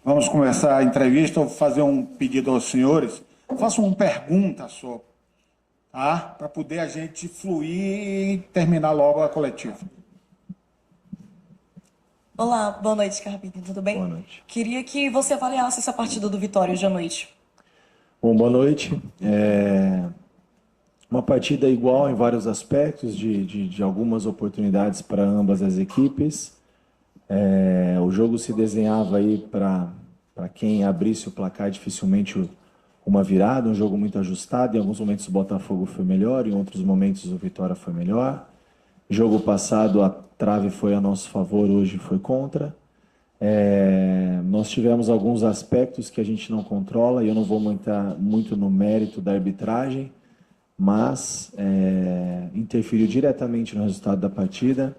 Vamos começar a entrevista. Eu vou fazer um pedido aos senhores. Façam uma pergunta só, tá? Para poder a gente fluir e terminar logo a coletiva. Olá, boa noite, Carpini, tudo bem? Boa noite. Queria que você avaliasse essa partida do Vitória hoje à noite. Bom, boa noite. Uma partida igual em vários aspectos, de algumas oportunidades para ambas as equipes. O jogo se desenhava aí para quem abrisse o placar dificilmente uma virada, um jogo muito ajustado. Em alguns momentos o Botafogo foi melhor, em outros momentos o Vitória foi melhor. Jogo passado a trave foi a nosso favor, hoje foi contra. Nós tivemos alguns aspectos que a gente não controla, e eu não vou entrar muito no mérito da arbitragem, mas interferiu diretamente no resultado da partida.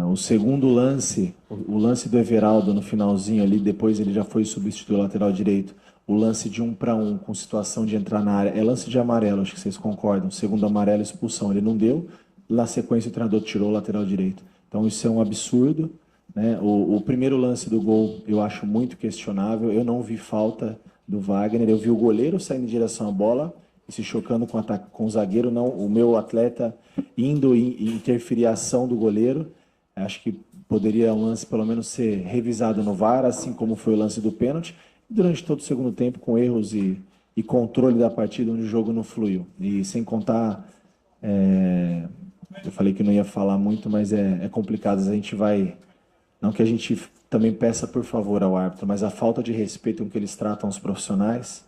O segundo lance, o lance do Everaldo no finalzinho ali, depois ele já foi substituir o lateral direito. O lance de 1-1 com situação de entrar na área, é lance de amarelo, acho que vocês concordam. Segundo amarelo, expulsão, ele não deu. Na sequência, o treinador tirou o lateral direito. Então, isso é um absurdo, né? O primeiro lance do gol eu acho muito questionável. Eu não vi falta do Wagner, eu vi o goleiro saindo em direção à bola e se chocando com o zagueiro, não o meu atleta indo e interferir a ação do goleiro. Acho que poderia um lance pelo menos ser revisado no VAR, assim como foi o lance do pênalti, e durante todo o segundo tempo com erros e controle da partida onde o jogo não fluiu. E sem contar, eu falei que não ia falar muito, mas é complicado. A gente vai, não que a gente também peça por favor ao árbitro, mas a falta de respeito com que eles tratam os profissionais,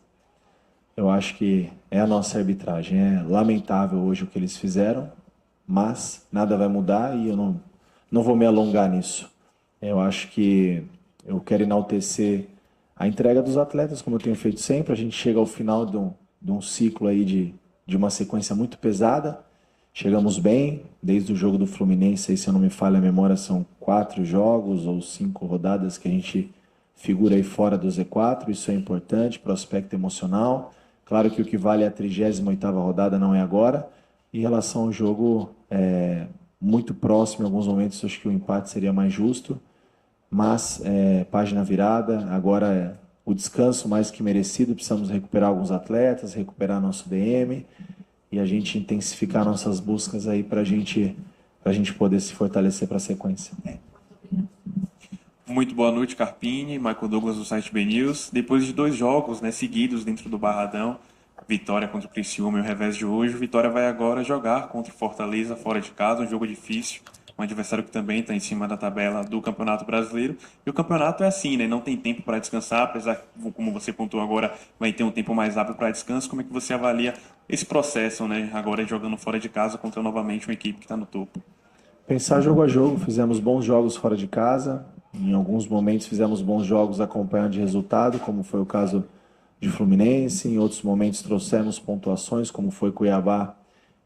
eu acho que é a nossa arbitragem. É lamentável hoje o que eles fizeram, mas nada vai mudar e eu não vou me alongar nisso. Eu acho que eu quero enaltecer a entrega dos atletas, como eu tenho feito sempre. A gente chega ao final de um ciclo aí de uma sequência muito pesada. Chegamos bem, desde o jogo do Fluminense, aí, se eu não me falha a memória, são 4 jogos ou 5 rodadas que a gente figura aí fora do Z4. Isso é importante para o aspecto emocional. Claro que o que vale é a 38ª rodada, não é agora. Em relação ao jogo, muito próximo, em alguns momentos acho que o empate seria mais justo, mas página virada, agora o descanso mais que merecido, precisamos recuperar alguns atletas, recuperar nosso DM e a gente intensificar nossas buscas aí para a gente poder se fortalecer para a sequência. Muito boa noite, Carpini, Michael Douglas do site BNews. Depois de 2 jogos, né, seguidos dentro do Barradão, vitória contra o Criciúma e o revés de hoje, o Vitória vai agora jogar contra o Fortaleza fora de casa, um jogo difícil, um adversário que também está em cima da tabela do Campeonato Brasileiro. E o campeonato é assim, né, não tem tempo para descansar, apesar que, como você pontuou agora, vai ter um tempo mais rápido para descanso. Como é que você avalia esse processo, né, agora jogando fora de casa contra novamente uma equipe que está no topo? Pensar jogo a jogo, fizemos bons jogos fora de casa, em alguns momentos fizemos bons jogos acompanhando de resultado, como foi o caso de Fluminense, em outros momentos trouxemos pontuações, como foi Cuiabá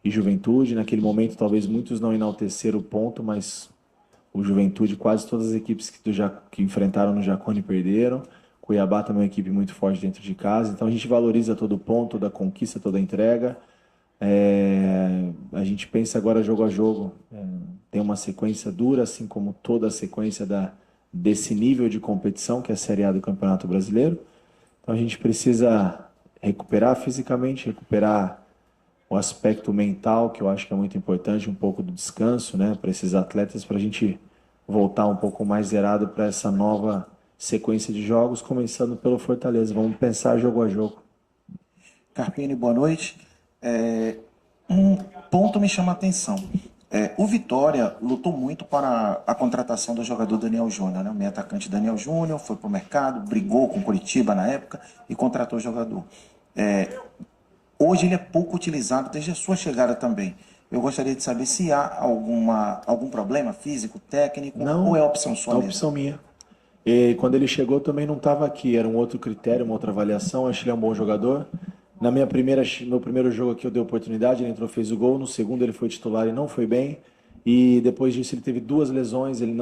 e Juventude. Naquele momento, talvez muitos não enalteceram o ponto, mas o Juventude, quase todas as equipes que enfrentaram no Jacone perderam. Cuiabá também é uma equipe muito forte dentro de casa, então a gente valoriza todo ponto, toda conquista, toda entrega. A gente pensa agora jogo a jogo. Tem uma sequência dura, assim como toda a sequência desse nível de competição, que é a Série A do Campeonato Brasileiro. Então a gente precisa recuperar fisicamente, recuperar o aspecto mental, que eu acho que é muito importante, um pouco do descanso, né, para esses atletas, para a gente voltar um pouco mais zerado para essa nova sequência de jogos, começando pelo Fortaleza. Vamos pensar jogo a jogo. Carpini, boa noite. Um ponto me chama a atenção. O Vitória lutou muito para a contratação do jogador Daniel Júnior, né? O meio atacante Daniel Júnior foi para o mercado, brigou com o Curitiba na época e contratou o jogador. Hoje ele é pouco utilizado desde a sua chegada também. Eu gostaria de saber se há algum problema físico, técnico, ou é Não, opção é sua mesmo. opção minha. E quando ele chegou também não estava aqui, era um outro critério, uma outra avaliação. Acho que ele é um bom jogador. Meu primeiro jogo aqui eu dei oportunidade, ele entrou, fez o gol. No segundo ele foi titular e não foi bem. E depois disso ele teve 2 lesões, ele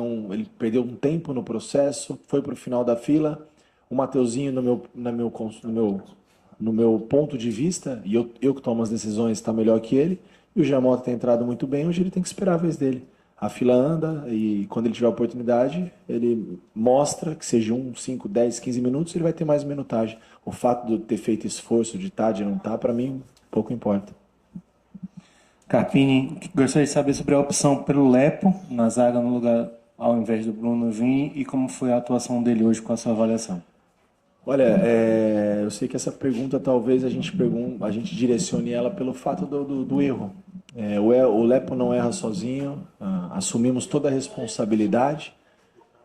perdeu um tempo no processo, foi para o final da fila. O Mateuzinho, no meu ponto de vista, e eu que tomo as decisões, está melhor que ele. E o Jamota tem entrado muito bem, hoje ele tem que esperar a vez dele. a fila anda e quando ele tiver a oportunidade, ele mostra que seja 5, 10, 15 minutos, ele vai ter mais minutagem. O fato de ter feito esforço, de estar, de não estar, para mim, pouco importa. Carpini, gostaria de saber sobre a opção pelo Lepo na zaga no lugar ao invés do Bruno Vini e como foi a atuação dele hoje com a sua avaliação. Olha, eu sei que essa pergunta talvez a gente direcione ela pelo fato do erro. O Lepo não erra sozinho, assumimos toda a responsabilidade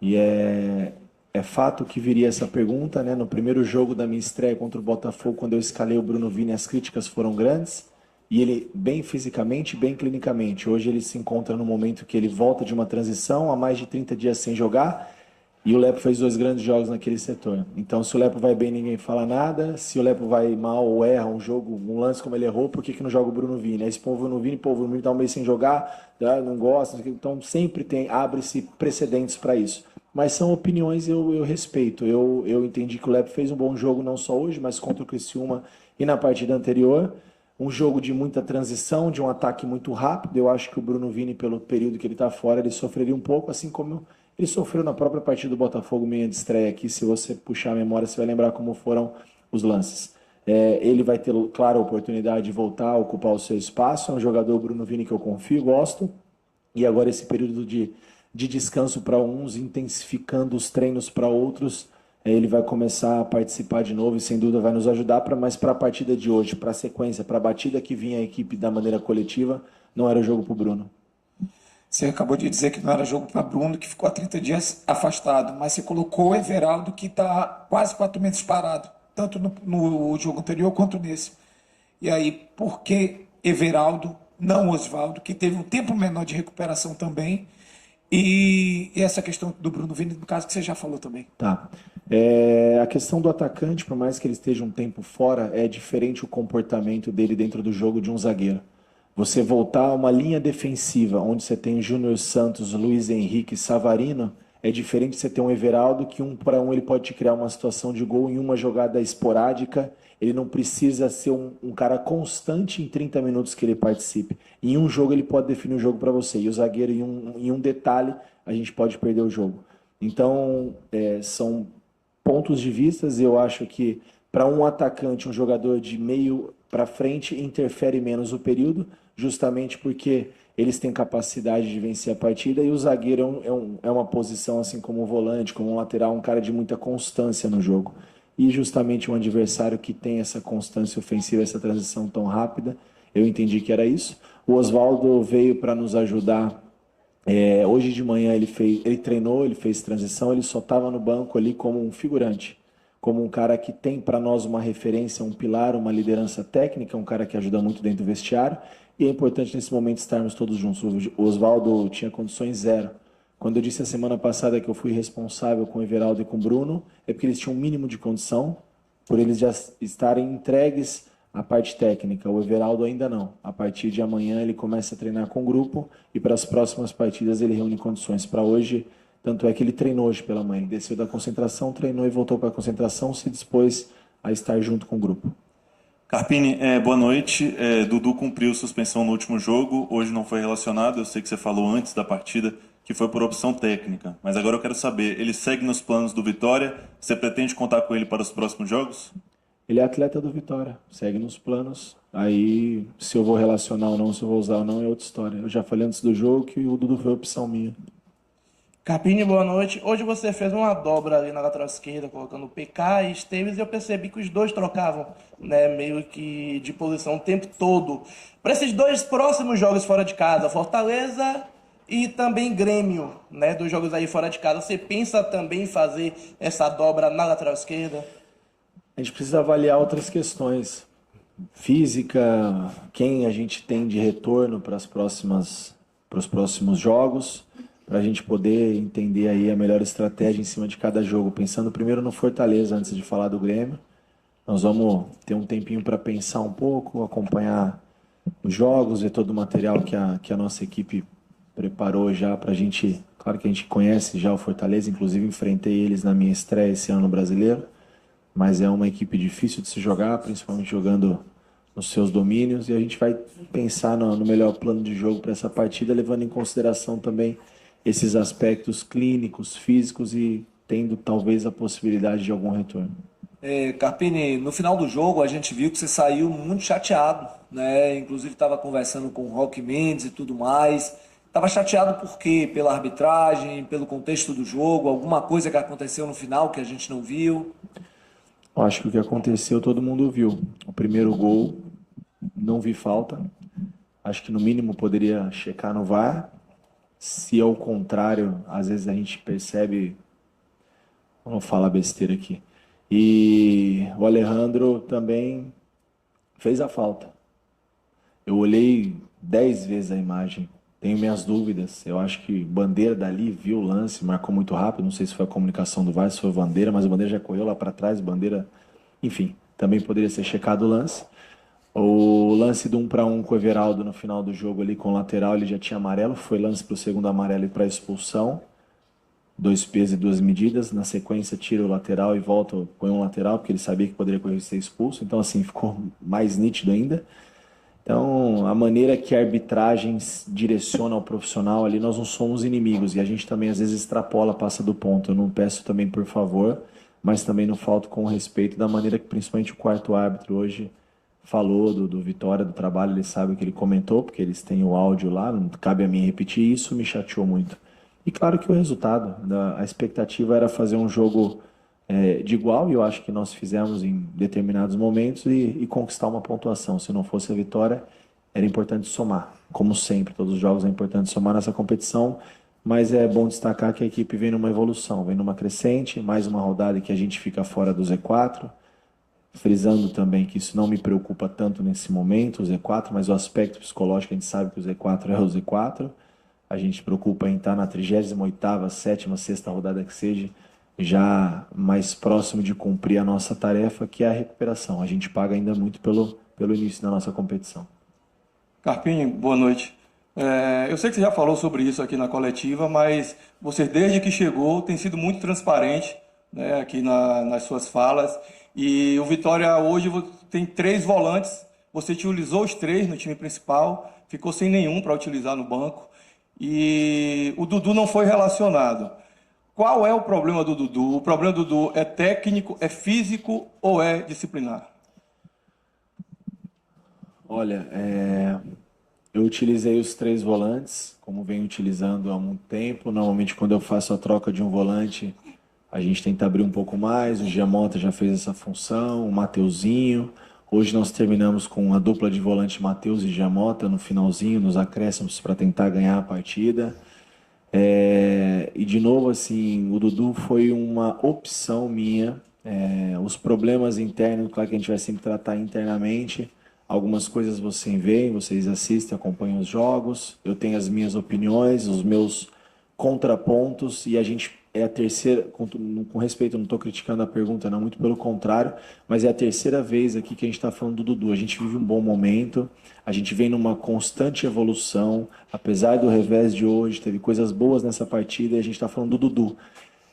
e é fato que viria essa pergunta, né? No primeiro jogo da minha estreia contra o Botafogo, quando eu escalei o Bruno Vini, as críticas foram grandes e ele bem fisicamente, bem clinicamente. Hoje ele se encontra no momento que ele volta de uma transição há mais de 30 dias sem jogar. E o Lepo fez 2 grandes jogos naquele setor. Então, se o Lepo vai bem, ninguém fala nada. Se o Lepo vai mal ou erra um lance como ele errou, por que não joga o Bruno Vini? Aí se põe o Bruno Vini, o Bruno Vini tá um mês sem jogar, não gosta. Então, sempre abre-se precedentes para isso. Mas são opiniões, eu respeito. Eu entendi que o Lepo fez um bom jogo, não só hoje, mas contra o Criciúma e na partida anterior. Um jogo de muita transição, de um ataque muito rápido. Eu acho que o Bruno Vini, pelo período que ele está fora, ele sofreria um pouco, assim como ele sofreu na própria partida do Botafogo, meia de estreia aqui. Se você puxar a memória, você vai lembrar como foram os lances. Ele vai ter, claro, a oportunidade de voltar a ocupar o seu espaço. É um jogador, Bruno Vini, que eu confio, gosto. E agora esse período de descanso para uns, intensificando os treinos para outros, ele vai começar a participar de novo e sem dúvida vai nos ajudar, mas para a partida de hoje, para a sequência, para a batida que vinha a equipe da maneira coletiva, não era jogo para o Bruno. Você acabou de dizer que não era jogo para Bruno, que ficou há 30 dias afastado, mas você colocou o Everaldo, que está quase 4 meses parado, tanto no jogo anterior quanto nesse. E aí, por que Everaldo, não Osvaldo, que teve um tempo menor de recuperação também, e essa questão do Bruno Vini, no caso que você já falou também? Tá. A questão do atacante, por mais que ele esteja um tempo fora, é diferente o comportamento dele dentro do jogo de um zagueiro. Você voltar a uma linha defensiva, onde você tem Júnior Santos, Luiz Henrique, Savarino, é diferente de você ter um Everaldo, que 1 para 1 ele pode te criar uma situação de gol em uma jogada esporádica. Ele não precisa ser um cara constante em 30 minutos que ele participe. Em um jogo ele pode definir o jogo para você. E o zagueiro, em um detalhe, a gente pode perder o jogo. Então, são pontos de vistas. Eu acho que para um atacante, um jogador de meio para frente, interfere menos o período, justamente porque eles têm capacidade de vencer a partida, e o zagueiro é uma posição, assim como o volante, como um lateral, um cara de muita constância no jogo. E justamente um adversário que tem essa constância ofensiva, essa transição tão rápida, eu entendi que era isso. O Osvaldo veio para nos ajudar. Hoje de manhã ele treinou, ele fez transição, ele só estava no banco ali como um figurante, como um cara que tem para nós uma referência, um pilar, uma liderança técnica, um cara que ajuda muito dentro do vestiário, e é importante nesse momento estarmos todos juntos. O Osvaldo tinha condições zero. Quando eu disse a semana passada que eu fui responsável com o Everaldo e com o Bruno, é porque eles tinham um mínimo de condição, por eles já estarem entregues à parte técnica. O Everaldo ainda não. A partir de amanhã ele começa a treinar com o grupo e para as próximas partidas ele reúne condições. Para hoje, tanto é que ele treinou hoje pela manhã. Ele desceu da concentração, treinou e voltou para a concentração, se dispôs a estar junto com o grupo. Carpini, boa noite. Dudu cumpriu suspensão no último jogo, hoje não foi relacionado. Eu sei que você falou antes da partida que foi por opção técnica, mas agora eu quero saber, ele segue nos planos do Vitória? Você pretende contar com ele para os próximos jogos? Ele é atleta do Vitória, segue nos planos. Aí, se eu vou relacionar ou não, se eu vou usar ou não, é outra história. Eu já falei antes do jogo que o Dudu foi opção minha. Carpini, boa noite. Hoje você fez uma dobra ali na lateral esquerda, colocando o PK e Esteves, e eu percebi que os dois trocavam, né, meio que de posição o tempo todo. Para esses 2 próximos jogos fora de casa, Fortaleza e também Grêmio, né, 2 jogos aí fora de casa, você pensa também em fazer essa dobra na lateral esquerda? A gente precisa avaliar outras questões. Física, quem a gente tem de retorno para os próximos jogos, para a gente poder entender aí a melhor estratégia em cima de cada jogo. Pensando primeiro no Fortaleza, antes de falar do Grêmio. Nós vamos ter um tempinho para pensar um pouco, acompanhar os jogos, ver todo o material que a nossa equipe preparou já para a gente. Claro que a gente conhece já o Fortaleza, inclusive enfrentei eles na minha estreia esse ano no Brasileiro, mas é uma equipe difícil de se jogar, principalmente jogando nos seus domínios, e a gente vai pensar no melhor plano de jogo para essa partida, levando em consideração também esses aspectos clínicos, físicos e tendo talvez a possibilidade de algum retorno. Carpini, no final do jogo a gente viu que você saiu muito chateado, né? Inclusive estava conversando com o Roque Mendes e tudo mais. Estava chateado por quê? Pela arbitragem, pelo contexto do jogo, alguma coisa que aconteceu no final que a gente não viu? Eu acho que o que aconteceu todo mundo viu. O primeiro gol, não vi falta. Acho que no mínimo poderia checar no VAR. Se ao contrário, às vezes a gente percebe, vamos falar besteira aqui. E o Alejandro também fez a falta. Eu olhei 10 vezes a imagem, tenho minhas dúvidas. Eu acho que Bandeira dali viu o lance, marcou muito rápido. Não sei se foi a comunicação do VAR, se foi o Bandeira, mas o Bandeira já correu lá para trás. Bandeira, enfim, também poderia ser checado o lance. O lance do 1-1 com o Everaldo no final do jogo ali com o lateral, ele já tinha amarelo. Foi lance para o segundo amarelo e para expulsão. 2 pesos e 2 medidas, na sequência tira o lateral e volta, põe um lateral, porque ele sabia que poderia correr e ser expulso, então assim, ficou mais nítido ainda. Então, a maneira que a arbitragem direciona ao profissional ali, nós não somos inimigos, e a gente também às vezes extrapola, passa do ponto. Eu não peço também por favor, mas também não falto com respeito da maneira que principalmente o quarto árbitro hoje falou do Vitória, do trabalho, ele sabe o que ele comentou, porque eles têm o áudio lá, não cabe a mim repetir, isso me chateou muito. E claro que o resultado, a expectativa era fazer um jogo de igual, e eu acho que nós fizemos em determinados momentos, e conquistar uma pontuação. Se não fosse a vitória, era importante somar. Como sempre, todos os jogos é importante somar nessa competição, mas é bom destacar que a equipe vem numa evolução, vem numa crescente, mais uma rodada que a gente fica fora do Z4, frisando também que isso não me preocupa tanto nesse momento, o Z4, mas o aspecto psicológico, a gente sabe que o Z4 é o Z4, a gente preocupa em estar na 38ª, 7ª, 6ª rodada que seja, já mais próximo de cumprir a nossa tarefa, que é a recuperação. A gente paga ainda muito pelo início da nossa competição. Carpini, boa noite. Eu sei que você já falou sobre isso aqui na coletiva, mas você, desde que chegou, tem sido muito transparente, né, aqui nas suas falas. E o Vitória hoje tem 3 volantes, você utilizou os 3 no time principal, ficou sem nenhum para utilizar no banco. E o Dudu não foi relacionado. Qual é o problema do Dudu? O problema do Dudu é técnico, é físico ou é disciplinar? Olha, eu utilizei os 3 volantes, como venho utilizando há muito tempo. Normalmente, quando eu faço a troca de um volante, a gente tenta abrir um pouco mais. O Giamota já fez essa função, o Mateuzinho. Hoje nós terminamos com a dupla de volante Matheus e Giamota no finalzinho, nos acréscimos, para tentar ganhar a partida. E de novo, assim, o Dudu foi uma opção minha. Os problemas internos, claro que a gente vai sempre tratar internamente. Algumas coisas vocês assistem, acompanham os jogos. Eu tenho as minhas opiniões, os meus contrapontos, e a gente é a terceira, com respeito, eu não estou criticando a pergunta, não, muito pelo contrário, mas é a terceira vez aqui que a gente está falando do Dudu. A gente vive um bom momento, a gente vem numa constante evolução, apesar do revés de hoje, teve coisas boas nessa partida, e a gente está falando do Dudu.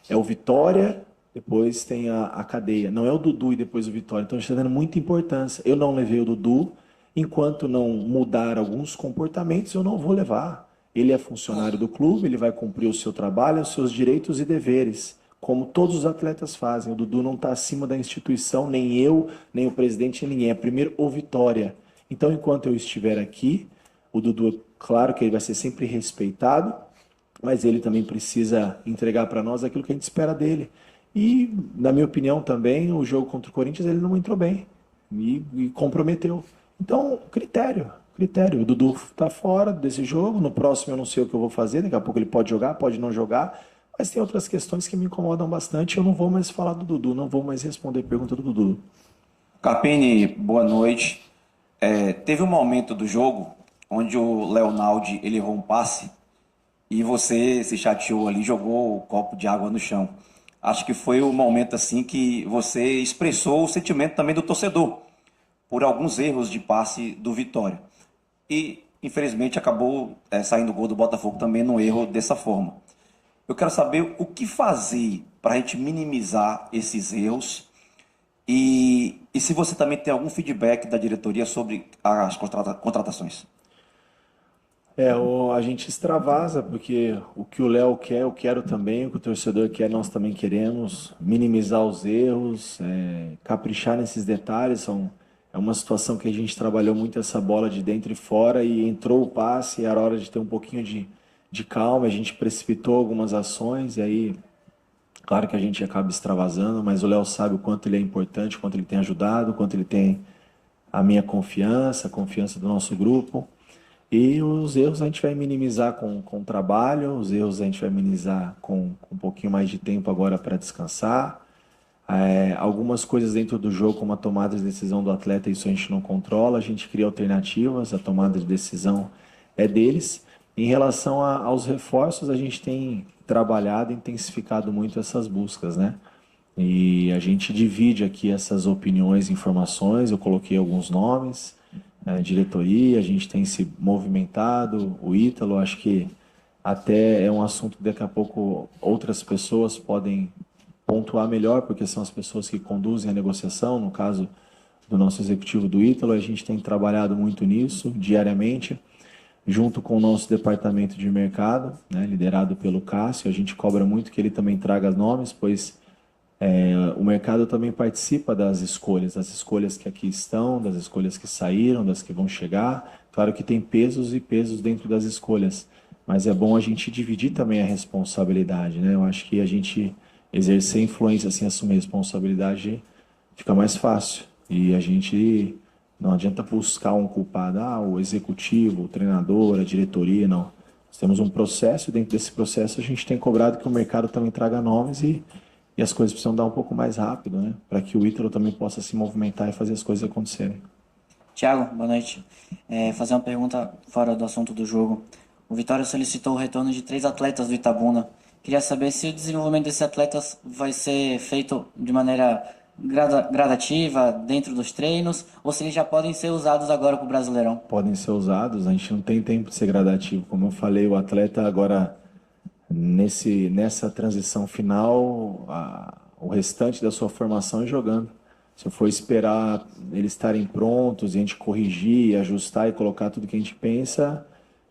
É o Vitória, depois tem a cadeia, não é o Dudu e depois o Vitória, então a gente está dando muita importância. Eu não levei o Dudu, enquanto não mudar alguns comportamentos, eu não vou levar. Ele é funcionário do clube, ele vai cumprir o seu trabalho, os seus direitos e deveres, como todos os atletas fazem. O Dudu não está acima da instituição, nem eu, nem o presidente, nem ninguém. É primeiro o Vitória. Então, enquanto eu estiver aqui, o Dudu, claro que ele vai ser sempre respeitado, mas ele também precisa entregar para nós aquilo que a gente espera dele. E, na minha opinião também, o jogo contra o Corinthians, ele não entrou bem e comprometeu. Então, critério. O Dudu está fora desse jogo, no próximo eu não sei o que eu vou fazer, daqui a pouco ele pode jogar, pode não jogar, mas tem outras questões que me incomodam bastante, eu não vou mais falar do Dudu, não vou mais responder a pergunta do Dudu. Carpini, boa noite. Teve um momento do jogo onde o Leonaldi ele errou um passe e você se chateou ali, jogou o copo de água no chão. Acho que foi o momento assim que você expressou o sentimento também do torcedor por alguns erros de passe do Vitória. E, infelizmente, acabou saindo o gol do Botafogo também no erro dessa forma. Eu quero saber o que fazer para a gente minimizar esses erros E se você também tem algum feedback da diretoria sobre as contratações? A gente extravasa, porque o que o Léo quer, eu quero também, o que o torcedor quer, nós também queremos, minimizar os erros, caprichar nesses detalhes. É uma situação que a gente trabalhou muito essa bola de dentro e fora, e entrou o passe, era hora de ter um pouquinho de calma, a gente precipitou algumas ações, e aí, claro que a gente acaba extravasando, mas o Léo sabe o quanto ele é importante, o quanto ele tem ajudado, o quanto ele tem a minha confiança, a confiança do nosso grupo. E os erros a gente vai minimizar com trabalho, os erros a gente vai minimizar com um pouquinho mais de tempo agora para descansar. Algumas coisas dentro do jogo, como a tomada de decisão do atleta, isso a gente não controla, a gente cria alternativas, a tomada de decisão é deles. Em relação aos reforços, a gente tem trabalhado, intensificado muito essas buscas, né? E a gente divide aqui essas opiniões, informações, eu coloquei alguns nomes, diretoria, a gente tem se movimentado, o Ítalo, acho que até é um assunto que daqui a pouco outras pessoas podem pontuar melhor, porque são as pessoas que conduzem a negociação, no caso do nosso executivo do Ítalo, a gente tem trabalhado muito nisso, diariamente, junto com o nosso departamento de mercado, né, liderado pelo Cássio, a gente cobra muito que ele também traga nomes, pois o mercado também participa das escolhas que aqui estão, das escolhas que saíram, das que vão chegar. Claro que tem pesos e pesos dentro das escolhas, mas é bom a gente dividir também a responsabilidade, né? Eu acho que a gente exercer influência, assim, assumir responsabilidade, fica mais fácil. E a gente não adianta buscar um culpado, o executivo, o treinador, a diretoria, não. Nós temos um processo, e dentro desse processo a gente tem cobrado que o mercado também traga nomes e as coisas precisam dar um pouco mais rápido, né? Para que o Ítalo também possa se movimentar e fazer as coisas acontecerem. Tiago, boa noite. Fazer uma pergunta fora do assunto do jogo. O Vitória solicitou o retorno de 3 atletas do Itabuna. Queria saber se o desenvolvimento desses atletas vai ser feito de maneira gradativa, dentro dos treinos, ou se eles já podem ser usados agora para o Brasileirão. Podem ser usados, a gente não tem tempo de ser gradativo. Como eu falei, o atleta agora, nessa transição final, o restante da sua formação é jogando. Se eu for esperar eles estarem prontos e a gente corrigir, ajustar e colocar tudo que a gente pensa,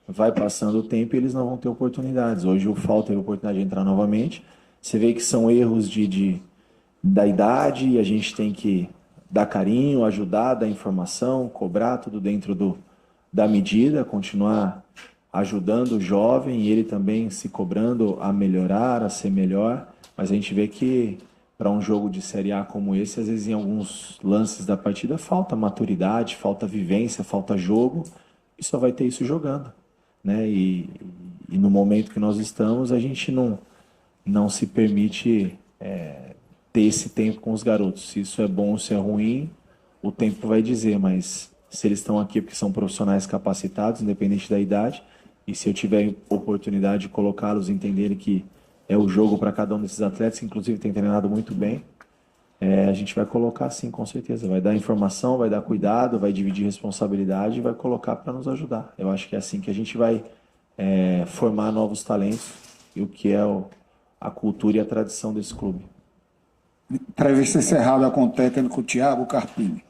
vai passando o tempo e eles não vão ter oportunidades. Hoje o FAL teve a oportunidade de entrar novamente. Você vê que são erros da idade e a gente tem que dar carinho, ajudar, dar informação, cobrar tudo dentro da medida, continuar ajudando o jovem e ele também se cobrando a melhorar, a ser melhor. Mas a gente vê que para um jogo de Série A como esse, às vezes em alguns lances da partida falta maturidade, falta vivência, falta jogo e só vai ter isso jogando, né? E no momento que nós estamos, a gente não se permite ter esse tempo com os garotos. Se isso é bom ou se é ruim, o tempo vai dizer, mas se eles estão aqui porque são profissionais capacitados, independente da idade, e se eu tiver oportunidade de colocá-los, entenderem que é o jogo para cada um desses atletas, que inclusive tem treinado muito bem, a gente vai colocar sim, com certeza. Vai dar informação, vai dar cuidado, vai dividir responsabilidade e vai colocar para nos ajudar. Eu acho que é assim que a gente vai formar novos talentos e o que é a cultura e a tradição desse clube. Entrevista encerrada com o técnico Thiago Carpini.